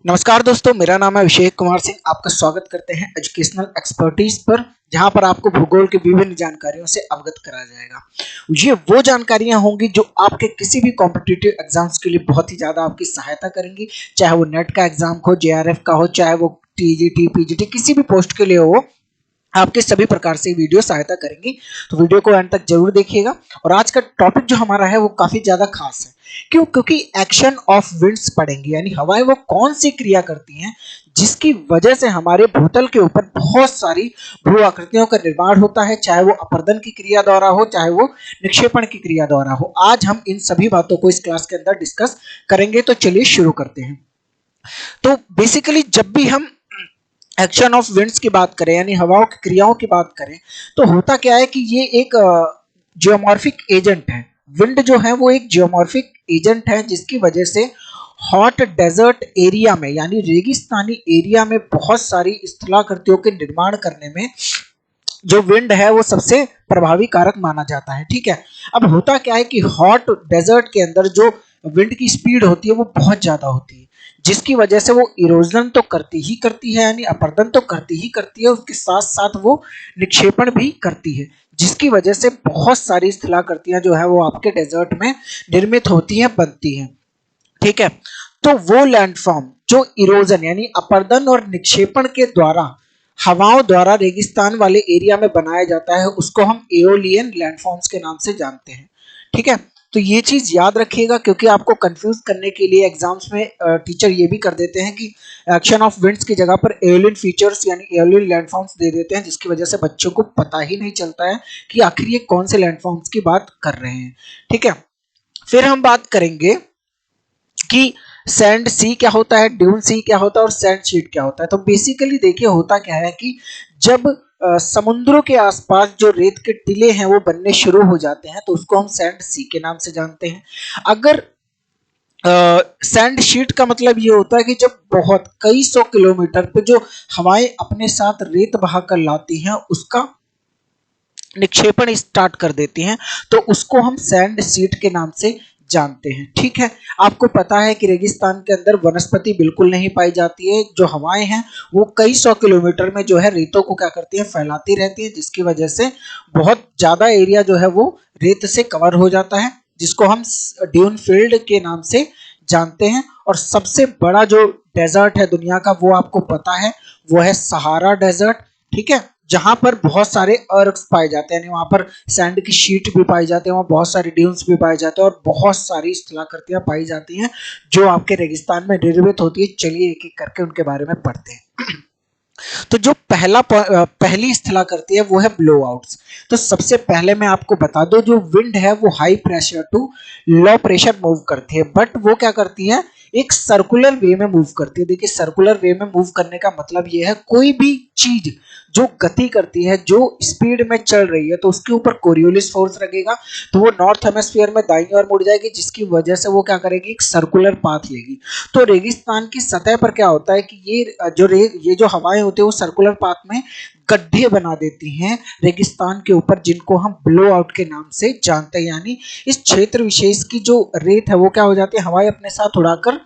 नमस्कार दोस्तों, मेरा नाम है अभिषेक कुमार सिंह। आपका स्वागत करते हैं एजुकेशनल एक्सपर्टीज पर, जहां पर आपको भूगोल की विभिन्न जानकारियों से अवगत कराया जाएगा। ये वो जानकारियां होंगी जो आपके किसी भी कॉम्पिटिटिव एग्जाम्स के लिए बहुत ही ज्यादा आपकी सहायता करेंगी, चाहे वो नेट का एग्जाम हो, जेआरएफ का हो, चाहे वो टीजीटी पीजीटी किसी भी पोस्ट के लिए हो। आपके सभी प्रकार से वीडियो सहायता करेंगी, तो वीडियो को अंत तक जरूर देखिएगा। और आज का टॉपिक जो हमारा है वो काफी ज्यादा खास है। क्यों? क्योंकि एक्शन ऑफ विंड्स पढ़ेंगे, यानी हवाएं वो कौन सी क्रिया करती हैं जिसकी वजह से हमारे भूतल के ऊपर बहुत सारी भू आकृतियों का निर्माण होता है, चाहे वो अपर्दन की क्रिया द्वारा हो, चाहे वो निक्षेपण की क्रिया द्वारा हो। आज हम इन सभी बातों को इस क्लास के अंदर डिस्कस करेंगे, तो चलिए शुरू करते हैं। तो बेसिकली जब भी हम एक्शन ऑफ विंड्स की बात करें, यानी हवाओं की क्रियाओं की बात करें, तो होता क्या है कि ये एक जियोमॉर्फिक एजेंट है। विंड जो है वो एक जियोमॉर्फिक एजेंट है, जिसकी वजह से हॉट डेजर्ट एरिया में, यानी रेगिस्तानी एरिया में बहुत सारी स्थलाकृतियों के निर्माण करने में जो विंड है वो सबसे प्रभावी कारक माना जाता है। ठीक है, अब होता क्या है कि हॉट डेजर्ट के अंदर जो विंड की स्पीड होती है वो बहुत ज्यादा होती है, जिसकी वजह से वो इरोजन तो करती ही करती है, यानी अपर्दन तो करती ही करती है, उसके साथ साथ वो निक्षेपण भी करती है, जिसकी वजह से बहुत सारी स्थलाकृतियां जो है वो आपके डेजर्ट में निर्मित होती हैं, बनती हैं। ठीक है, तो वो लैंडफॉर्म जो इरोजन यानी अपर्दन और निक्षेपण के द्वारा हवाओं द्वारा रेगिस्तान वाले एरिया में बनाया जाता है, उसको हम एओलियन लैंडफॉर्म्स के नाम से जानते हैं। ठीक है, तो ये चीज याद रखिएगा, क्योंकि आपको कंफ्यूज करने के लिए एग्जाम्स में टीचर ये भी कर देते हैं कि एक्शन ऑफ विंड्स की जगह पर एओलियन फीचर्स यानी एओलियन लैंडफॉर्म्स दे देते हैं, जिसकी वजह से बच्चों को पता ही नहीं चलता है कि आखिर ये कौन से लैंडफॉर्म्स की बात कर रहे हैं। ठीक है, फिर हम बात करेंगे कि सैंड सी क्या होता है, ड्यून सी क्या होता है और सैंड शीट क्या होता है। तो बेसिकली देखिए, होता क्या है कि जब समुद्रों के आसपास जो रेत के टीले हैं वो बनने शुरू हो जाते हैं, तो उसको हम सैंड सी के नाम से जानते हैं। अगर सैंड शीट का मतलब ये होता है कि जब बहुत कई सौ किलोमीटर पे जो हवाएं अपने साथ रेत बहा कर लाती हैं, उसका निक्षेपण स्टार्ट कर देती हैं, तो उसको हम सैंड सीट के नाम से जानते हैं। ठीक है, आपको पता है कि रेगिस्तान के अंदर वनस्पति बिल्कुल नहीं पाई जाती है। जो हवाएं हैं वो कई सौ किलोमीटर में जो है रेतों को क्या करती है, फैलाती रहती है, जिसकी वजह से बहुत ज्यादा एरिया जो है वो रेत से कवर हो जाता है, जिसको हम ड्यून फील्ड के नाम से जानते हैं। और सबसे बड़ा जो डेजर्ट है दुनिया का, वो आपको पता है, वो है सहारा डेजर्ट। ठीक है, जहां पर बहुत सारे अर्क्स पाए जाते हैं, यानी वहां पर सैंड की शीट भी पाई जाती है, वहां बहुत सारी ड्यून्स भी पाए जाते हैं और बहुत सारी स्थलाकृतियां पाई जाती हैं जो आपके रेगिस्तान में निर्मित होती है। चलिए एक एक करके उनके बारे में पढ़ते हैं। तो जो पहली स्थलाकृति है वो है ब्लो आउट्स। तो सबसे पहले मैं आपको बता दूं, जो विंड है वो high pressure to low pressure move करती है, बट वो क्या करती है, एक सर्कुलर वे में मूव करती है। देखिए, सर्कुलर वे में मूव करने का मतलब ये है, कोई भी चीज जो गति करती है, जो स्पीड में चल रही है, तो उसके ऊपर कोरियोलिस फोर्स लगेगा, तो वो नॉर्थ हेमिस्फीयर में दाईं ओर मुड़ जाएगी, जिसकी वजह से वो क्या करेगी, एक सर्कुलर पाथ लेगी। तो रेगिस्तान की सतह पर क्या होता है कि ये जो हवाएं होती है वो सर्कुलर पाथ में गड्ढे बना देती हैं रेगिस्तान के ऊपर, जिनको हम ब्लो आउट के नाम से जानते हैं। यानी इस क्षेत्र विशेष की जो रेत है वो क्या हो जाती है, हवाएं अपने साथ उड़ाकर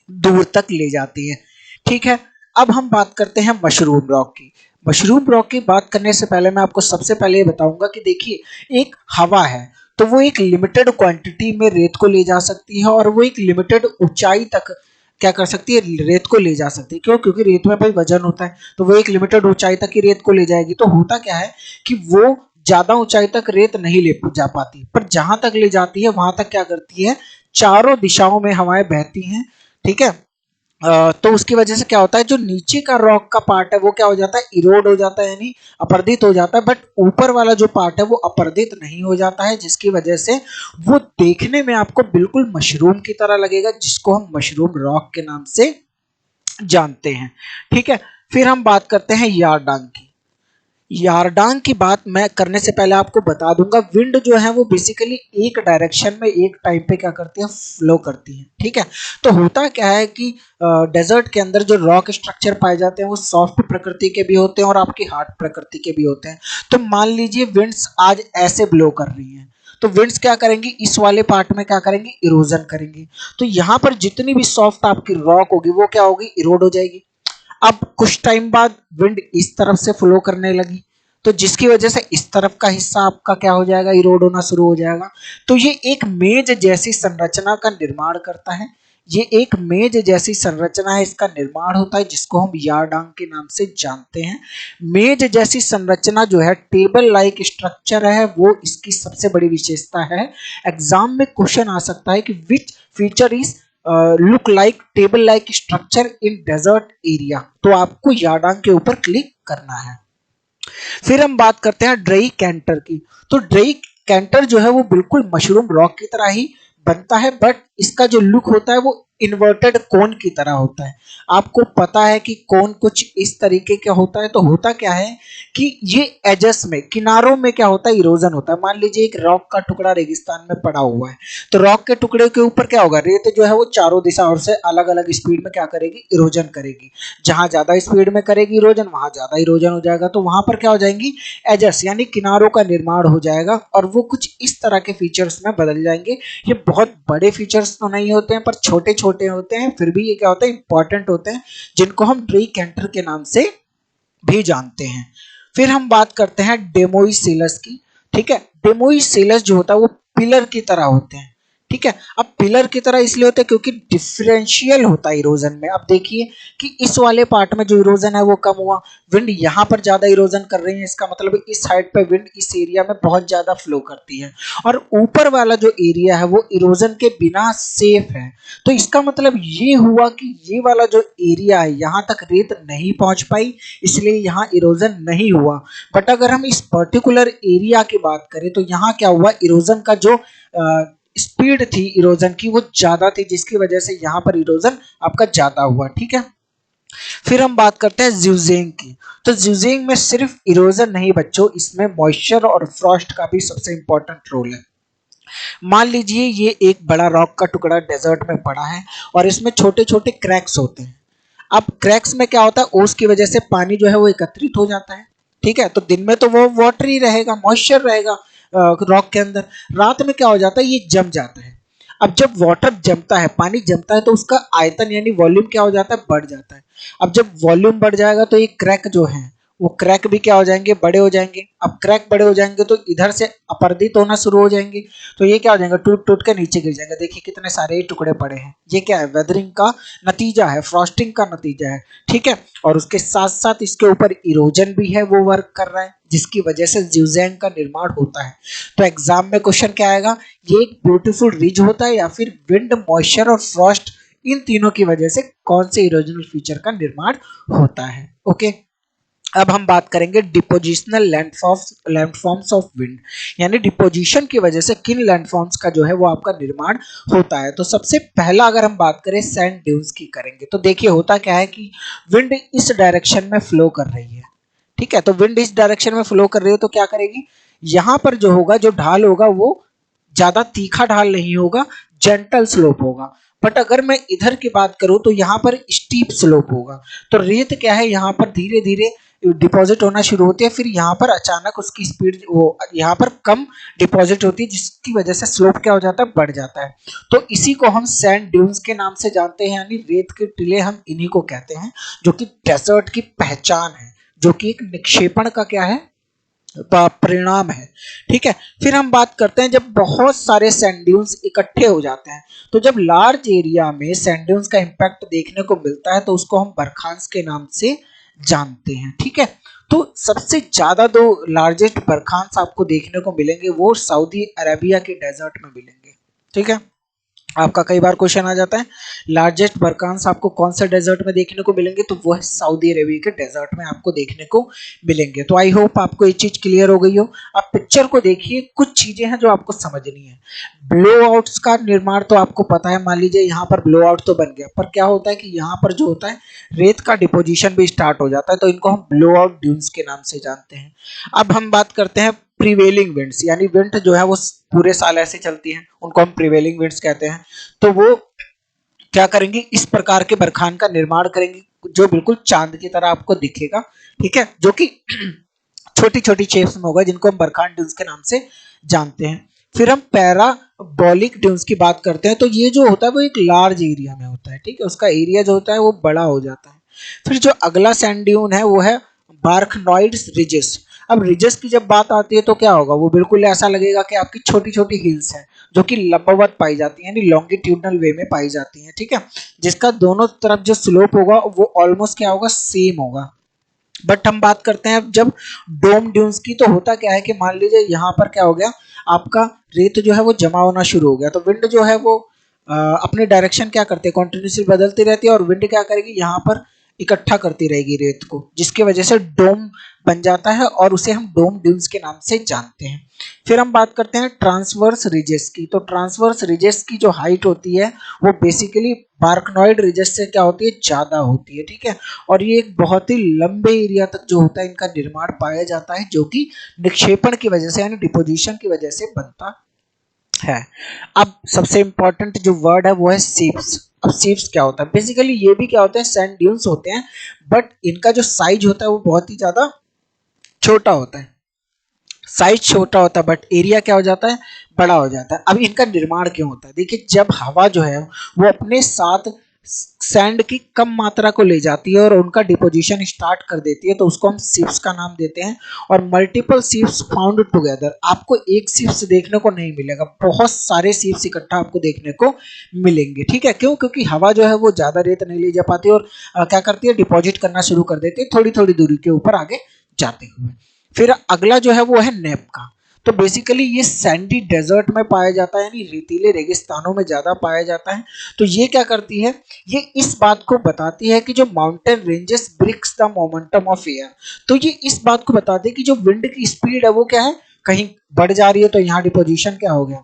दूर तक ले जाती है। ठीक है, अब हम बात करते हैं मशरूम रॉक की। मशरूम रॉक की बात करने से पहले मैं आपको सबसे पहले ये बताऊंगा कि देखिए, एक हवा है तो वो एक लिमिटेड क्वांटिटी में रेत को ले जा सकती है, और वो एक लिमिटेड ऊंचाई तक क्या कर सकती है, रेत को ले जा सकती है। क्यों? क्योंकि रेत में भाई वजन होता है, तो वो एक लिमिटेड ऊंचाई तक ही रेत को ले जाएगी। तो होता क्या है कि वो ज्यादा ऊंचाई तक रेत नहीं ले जा पाती, पर जहां तक ले जाती है वहां तक क्या करती है, चारों दिशाओं में हवाएं बहती हैं। ठीक है, तो उसकी वजह से क्या होता है, जो नीचे का रॉक का पार्ट है वो क्या हो जाता है, इरोड हो जाता है, यानी अपरदित हो जाता है, बट ऊपर वाला जो पार्ट है वो अपरदित नहीं हो जाता है, जिसकी वजह से वो देखने में आपको बिल्कुल मशरूम की तरह लगेगा, जिसको हम मशरूम रॉक के नाम से जानते हैं। ठीक है, फिर हम बात करते हैं यारडांग की। यारडांग की बात मैं करने से पहले आपको बता दूंगा, विंड जो है वो बेसिकली एक डायरेक्शन में एक टाइम पे क्या करती है, फ्लो करती है। ठीक है, तो होता क्या है कि डेजर्ट के अंदर जो रॉक स्ट्रक्चर पाए जाते हैं वो सॉफ्ट प्रकृति के भी होते हैं और आपकी हार्ड प्रकृति के भी होते हैं। तो मान लीजिए विंड्स आज ऐसे ब्लो कर रही हैं, तो विंड्स क्या करेंगी, इस वाले पार्ट में क्या करेंगी, इरोजन करेंगी। तो यहाँ पर जितनी भी सॉफ्ट आपकी रॉक होगी वो क्या होगी, इरोड हो जाएगी। अब कुछ टाइम बाद विंड इस तरफ से फ्लो करने लगी, तो जिसकी वजह से इस तरफ का हिस्सा आपका क्या हो जाएगा, इरोड होना शुरू हो जाएगा। तो ये एक मेज जैसी संरचना का निर्माण करता है। ये एक मेज जैसी संरचना है, इसका निर्माण होता है जिसको हम यार्डांग के नाम से जानते हैं। मेज जैसी संरचना जो है, टेबल लाइक स्ट्रक्चर है, वो इसकी सबसे बड़ी विशेषता है। एग्जाम में क्वेश्चन आ सकता है कि which feature is look like table like structure in desert area, तो आपको यार्डांग के ऊपर क्लिक करना है। फिर हम बात करते हैं ड्रेई कैंटर की। तो ड्रेई कैंटर जो है वो बिल्कुल मशरूम रॉक की तरह ही बनता है, बट इसका जो लुक होता है वो इन्वर्टेड कोन की तरह होता है। आपको पता है कि कोन कुछ इस तरीके का होता है, तो होता क्या है कि ये एजेस में, किनारों में क्या होता है, इरोजन होता है। मान लीजिए एक रॉक का टुकड़ा रेगिस्तान में पड़ा हुआ है, तो रॉक के टुकड़े के ऊपर क्या होगा, रेत जो है वो चारों दिशाओं से अलग अलग स्पीड में क्या करेगी, इरोजन करेगी। जहां ज्यादा स्पीड में करेगी इरोजन, वहां ज्यादा इरोजन हो जाएगा, तो वहां पर क्या हो जाएंगी, एजेस यानी किनारों का निर्माण हो जाएगा और वो कुछ इस तरह के फीचर्स में बदल जाएंगे। ये बहुत बड़े फीचर्स तो नहीं होते हैं, पर छोटे छोटे होते हैं, फिर भी ये क्या होता है, इंपॉर्टेंट होते हैं, जिनको हम ड्रेई कैंटर के नाम से भी जानते हैं। फिर हम बात करते हैं डेमोइसेलस की। ठीक है, डेमोइसेलस जो होता है वो पिलर की तरह होते हैं। ठीक है, अब पिलर की तरह इसलिए होता है क्योंकि डिफरेंशियल होता है इरोजन में। अब देखिए कि इस वाले पार्ट में जो इरोजन है वो कम हुआ, विंड यहाँ पर ज्यादा इरोजन कर रही है, इसका मतलब इस साइड पे विंड इस एरिया में बहुत ज्यादा फ्लो करती है, और ऊपर वाला जो एरिया है वो इरोजन के बिना सेफ है। तो इसका मतलब ये हुआ कि ये वाला जो एरिया है यहाँ तक रेत नहीं पहुंच पाई, इसलिए यहाँ इरोजन नहीं हुआ। बट अगर हम इस पर्टिकुलर एरिया की बात करें तो यहाँ क्या हुआ, इरोजन का जो स्पीड थी इरोजन की वो ज्यादा थी, जिसकी वजह से यहाँ पर इरोजन आपका ज्यादा हुआ। ठीक है, फिर हम बात करते हैं ज़्यूज़ेंग की। तो ज़्यूज़ेंग में सिर्फ इरोजन नहीं बच्चों, इसमें मॉइस्चर और फ्रॉस्ट का भी सबसे इंपॉर्टेंट रोल है। मान लीजिए ये एक बड़ा रॉक का टुकड़ा डेजर्ट में पड़ा है और इसमें छोटे छोटे क्रैक्स होते हैं। अब क्रैक्स में क्या होता है, ओस की वजह से पानी जो है वो एकत्रित हो जाता है। ठीक है, तो दिन में तो वो वाटर ही रहेगा, मॉइस्चर रहेगा रॉक के अंदर। रात में क्या हो जाता है, ये जम जाता है। अब जब वाटर जमता है, पानी जमता है, तो उसका आयतन यानी वॉल्यूम क्या हो जाता है, बढ़ जाता है। अब जब वॉल्यूम बढ़ जाएगा तो ये क्रैक जो है वो क्रैक भी क्या हो जाएंगे, बड़े हो जाएंगे। अब क्रैक बड़े हो जाएंगे तो इधर से अपरदित होना शुरू हो जाएंगे, तो ये क्या हो जाएगा, टूट टूट के नीचे गिर जाएंगे। देखिए कितने सारे टुकड़े पड़े हैं, ये क्या है, वेदरिंग का नतीजा है, फ्रॉस्टिंग का नतीजा है। ठीक है, और उसके साथ साथ इसके ऊपर इरोजन भी है, वो वर्क कर रहा है, जिसकी वजह से ज़्यूज़ेंग का निर्माण होता है। तो एग्जाम में क्वेश्चन क्या आएगा, ये एक ब्यूटीफुल रिज होता है या फिर विंड, मॉइस्चर और फ्रॉस्ट, इन तीनों की वजह से कौन से इरोजनल फीचर का निर्माण होता है। ओके, अब हम बात करेंगे डिपोजिशनल लैंडफॉर्म्स ऑफ विंड, यानी डिपोजिशन की वजह से किन लैंडफॉर्म्स का जो है वो आपका निर्माण होता है। तो सबसे पहला अगर हम बात करें सैंड ड्यून्स की करेंगे, तो देखिए होता क्या है कि विंड इस डायरेक्शन में फ्लो कर रही है। ठीक है, तो विंड इस डायरेक्शन में फ्लो कर रही है तो क्या करेगी, यहाँ पर जो होगा, जो ढाल होगा वो ज्यादा तीखा ढाल नहीं होगा, जेंटल स्लोप होगा। बट अगर मैं इधर की बात करूं तो यहाँ पर स्टीप स्लोप होगा। तो रेत क्या है, यहाँ पर धीरे धीरे डिपॉजिट होना शुरू होती है, फिर यहाँ पर अचानक उसकी स्पीड वो यहाँ पर कम डिपॉजिट होती है, जिसकी वजह से स्लोप क्या हो जाता है, बढ़ जाता है। तो इसी को हम सैंड ड्यून्स के नाम से जानते हैं, यानी रेत के टीले हम इन्हीं को कहते हैं, जो कि डेजर्ट की पहचान है, जो कि एक निक्षेपण का क्या है, परिणाम है। ठीक है, फिर हम बात करते हैं जब बहुत सारे सैंड ड्यून्स इकट्ठे हो जाते हैं, तो जब लार्ज एरिया में सैंड ड्यून्स का इंपैक्ट देखने को मिलता है तो उसको हम बरखांस के नाम से जानते हैं। ठीक है, तो सबसे ज्यादा दो लार्जेस्ट बरखांस आपको देखने को मिलेंगे वो सऊदी अरेबिया के डेजर्ट में मिलेंगे। ठीक है, आपका कई बार क्वेश्चन आ जाता है लार्जेस्ट बरकांस आपको कौन सा डेजर्ट में देखने को मिलेंगे, तो वो है सऊदी अरेबिया के डेजर्ट में आपको देखने को मिलेंगे। तो आई होप आपको ये चीज क्लियर हो गई हो। आप पिक्चर को देखिए, कुछ चीजें हैं जो आपको समझनी है। ब्लो आउट्स का निर्माण तो आपको पता है, मान लीजिए यहाँ पर ब्लो आउट तो बन गया, पर क्या होता है कि यहाँ पर जो होता है रेत का डिपोजिशन भी स्टार्ट हो जाता है, तो इनको हम ब्लो आउट ड्यून्स के नाम से जानते हैं। अब हम बात करते हैं प्रीवेलिंग विंड्स, यानी विंड जो है वो पूरे साल ऐसे चलती हैं, उनको हम प्रीवेलिंग विंड्स कहते हैं। तो वो क्या करेंगी, इस प्रकार के बरखान का निर्माण करेंगी जो बिल्कुल चांद की तरह आपको दिखेगा। ठीक है, जो कि छोटी छोटी शेप्स में होगा, जिनको हम बरखान ड्यून्स के नाम से जानते हैं। फिर हम पैराबोलिक ड्यून्स की बात करते हैं, तो ये जो होता है वो एक लार्ज एरिया में होता है, ठीक है, उसका एरिया जो होता है वो बड़ा हो जाता है। फिर जो अगला सैंड ड्यून है वो है बार्कनॉइड्स रिजेस। अब रिजेस की जब बात आती है तो क्या होगा, वो बिल्कुल ऐसा लगेगा कि आपकी छोटी छोटी हिल्स हैं जो कि लंबवत पाई जाती हैं, यानी लॉन्गिट्यूडनल वे में पाई जाती हैं, ठीक है, जिसका दोनों तरफ जो स्लोप होगा वो ऑलमोस्ट क्या होगा, सेम होगा। बट हम बात करते हैं जब डोम ड्यून्स की, तो होता क्या है कि मान लीजिए यहाँ पर क्या हो गया, आपका रेत जो है वो जमा होना शुरू हो गया, तो विंड जो है वो अपने डायरेक्शन क्या करते हैं, कॉन्टिन्यूसली बदलती रहती है, और विंड क्या करेगी, यहाँ पर इकट्ठा करती रहेगी रेत को, जिसकी वजह से डोम बन जाता है और उसे हम डोम ड्यून्स के नाम से जानते हैं। फिर हम बात करते हैं ट्रांसवर्स रिजेस की, तो ट्रांसवर्स रिजेस की जो हाइट होती है वो बेसिकली बार्कनॉइड रिजेस से क्या होती है, ज्यादा होती है, ठीक है, और ये एक बहुत ही लंबे एरिया तक जो होता है इनका निर्माण पाया जाता है, जो कि निक्षेपण की वजह से यानी डिपोजिशन की वजह से बनता है। अब सबसे इंपॉर्टेंट जो वर्ड है वो है सीप्स। अब सीप्स क्या होता है, बेसिकली ये भी क्या होते हैं, सैंड ड्यून्स होते हैं, बट इनका जो साइज होता है वो बहुत ही ज्यादा छोटा होता है, साइज छोटा होता है बट एरिया क्या हो जाता है, बड़ा हो जाता है। अब इनका निर्माण क्यों होता है, देखिए जब हवा जो है वो अपने साथ सैंड की कम मात्रा को ले जाती है और उनका डिपोजिशन स्टार्ट कर देती है, तो उसको हम सीप्स का नाम देते हैं। और मल्टीपल सीप्स फाउंड टुगेदर, आपको एक सीप्स देखने को नहीं मिलेगा, बहुत सारे सीप्स इकट्ठा आपको देखने को मिलेंगे, ठीक है, क्यों, क्योंकि हवा जो है वो ज्यादा रेत नहीं ले जा पाती और क्या करती है, डिपॉजिट करना शुरू कर देती है थोड़ी थोड़ी दूरी के ऊपर आगे जाते हुए। फिर अगला जो है वो है नेपका, तो बेसिकली ये सैंडी डेजर्ट में पाया जाता है, यानी रेतीले रेगिस्तानों में ज्यादा पाया जाता है। तो ये क्या करती है, ये इस बात को बताती है कि जो mountain ranges breaks the momentum of air, तो ये इस बात को बताती है कि जो विंड की स्पीड है वो क्या है, कहीं बढ़ जा रही है तो यहाँ डिपोजिशन क्या हो गया,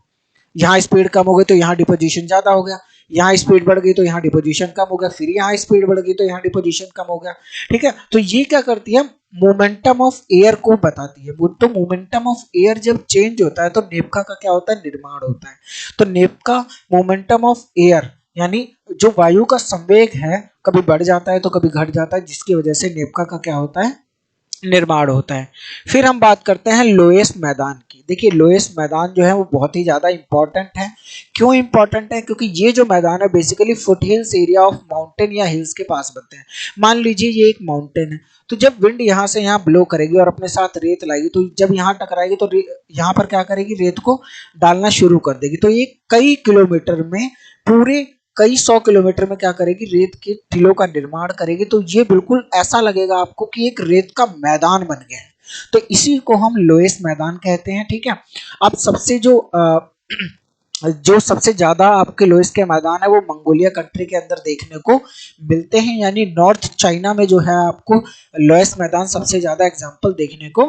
यहाँ स्पीड कम हो गई तो यहाँ डिपोजिशन ज्यादा हो गया, यहाँ स्पीड बढ़ गई तो यहाँ डिपोजिशन कम हो गया, फिर यहाँ स्पीड बढ़ गई तो यहाँ डिपोजिशन कम हो गया, ठीक है। तो ये क्या करती है, मोमेंटम ऑफ एयर को बताती है वो। तो मोमेंटम ऑफ एयर जब चेंज होता है तो नेपका का क्या होता है, निर्माण होता है। तो नेपका मोमेंटम ऑफ एयर यानी जो वायु का संवेग है कभी बढ़ जाता है तो कभी घट जाता है, जिसकी वजह से नेपका का क्या होता है, निर्माण होता है। फिर हम बात करते हैं लोएस्ट मैदान की। देखिए लोएस्ट मैदान जो है वो बहुत ही ज़्यादा इंपॉर्टेंट है। क्यों इंपॉर्टेंट है, क्योंकि ये जो मैदान है basically foot hills area of mountain या हिल्स के पास बनते हैं। मान लीजिए ये एक माउंटेन है, तो जब विंड यहाँ से यहाँ ब्लो करेगी और अपने साथ रेत लाएगी, तो जब यहाँ टकराएगी तो यहाँ पर क्या करेगी, रेत को डालना शुरू कर देगी। तो ये कई किलोमीटर में, पूरे कई 100 किलोमीटर में क्या करेगी, रेत के टीलों का निर्माण करेगी। तो ये बिल्कुल ऐसा लगेगा आपको कि एक रेत का मैदान बन गया है, तो इसी को हम लोएस्ट मैदान कहते हैं, ठीक है। अब सबसे जो सबसे ज्यादा आपके लोएस्ट के मैदान है वो मंगोलिया कंट्री के अंदर देखने को मिलते हैं, यानी नॉर्थ चाइना में जो है आपको लोएस्ट मैदान सबसे ज्यादा एग्जाम्पल देखने को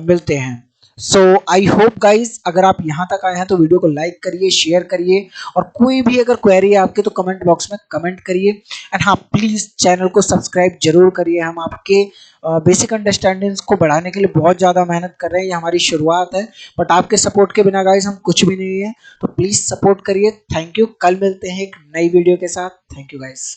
मिलते हैं। सो आई होप गाइज, अगर आप यहाँ तक आए हैं तो वीडियो को लाइक करिए, शेयर करिए, और कोई भी अगर क्वेरी है आपके तो कमेंट बॉक्स में कमेंट करिए। एंड हाँ, प्लीज़ चैनल को सब्सक्राइब जरूर करिए। हम आपके बेसिक अंडरस्टैंडिंग्स को बढ़ाने के लिए बहुत ज़्यादा मेहनत कर रहे हैं, ये हमारी शुरुआत है, बट आपके सपोर्ट के बिना गाइज हम कुछ भी नहीं है, तो प्लीज़ सपोर्ट करिए। थैंक यू, कल मिलते हैं एक नई वीडियो के साथ। Thank you guys.